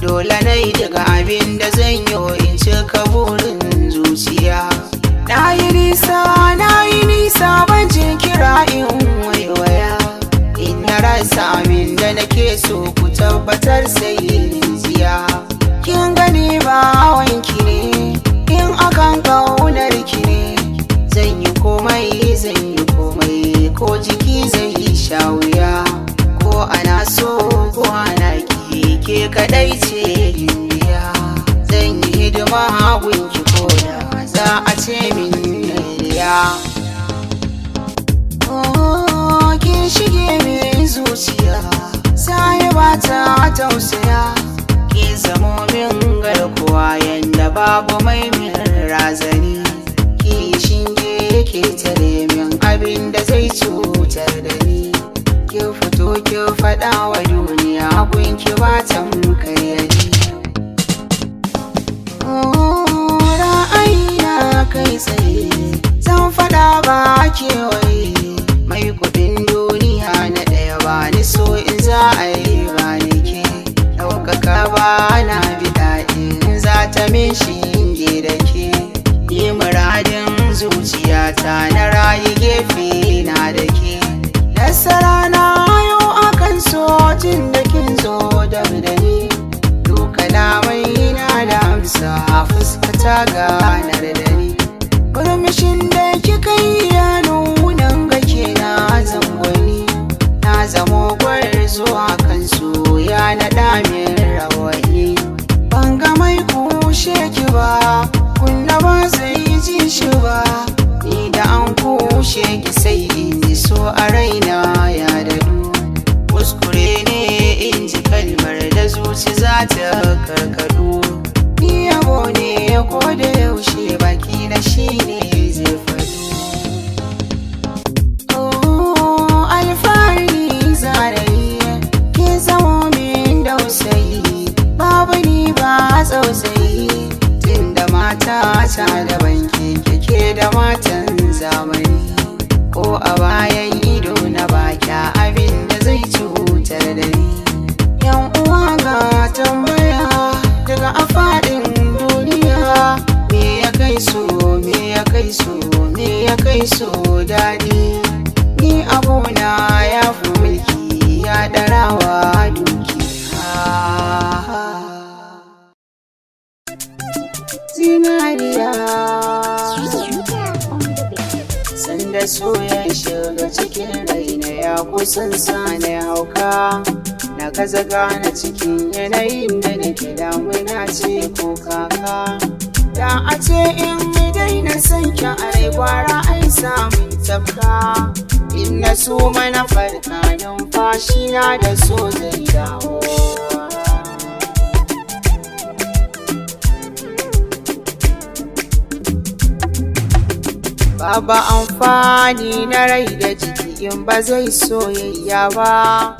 dole na yi daga abin da zan yi in cika burin zuciya. Na yi nisa ban jin kira in waiwaya, in na rasa abin da nake so ku tabbatar sai ziya. Kin gani ba wanki ne in akan ƙaunar ki ne, zan yi komai ko jiki zai sha wuya, ko ana so ko ana ki ke kadai ce indiya. Zan yi hidima gunki ko da za a ce min nariya. Kin shige min zuciya, sahiba ta tausaya, ki zamo min garkuwa yanda babu mai min razani. Ki shinge ke tare min abin da zai cutar da ni, ki fito ki faɗa wa duniya gunki ba tamkayani. Ra'ayina kai tsaye zan faɗa ba kewaye, mai kuɗin duniya na ɗaya ba ni so in za a yi ba ni ke ɗaukaka ba na biɗa in za ta min shinge da ke. Ni muradin zuciyata na rayu gefe na da ke, nasara na yau akan so tun da kin zo da ni. Duka lamai na da amsa fuskata ganar da ni, murmushin da kika yi ya nunan gake na zangwani. Na zamo zuwa kan soya na damin rawani, ban ga mai kushe ki ba, kunna ba zai ji shi ba. Ni da an kushe ki sai in ji so a raina ya dadu. Kuskure ne in ji kalmar da zuci za ta karkadu. Ni yabo ne ko da yaushe baki na shi ne zai faɗo. Alfahari zarayi ki zamo min dausayi, babu ni ba tsautsayi. Tunda mata ta da banki kike da matan zamani, ko a bayan ido na baki abin da zai cutar da ni. Yan uwa ga tambaya daga a faɗin duniya, me ya kai so daɗi. Ni abuna ya fi mulki ya ɗarawa dukiya. Zinariya sanda so ya shiga cikin raina ya kusan sani hauka, na gaza gane cikin yanayin da nake damuna ce ko kaka. Da a ce in daina son ki a rai gwara ai samun tafka, in na so mana farka numfashi na da so zai dawo. Babu amfani na rai da jiki in ba zai soyayya ba,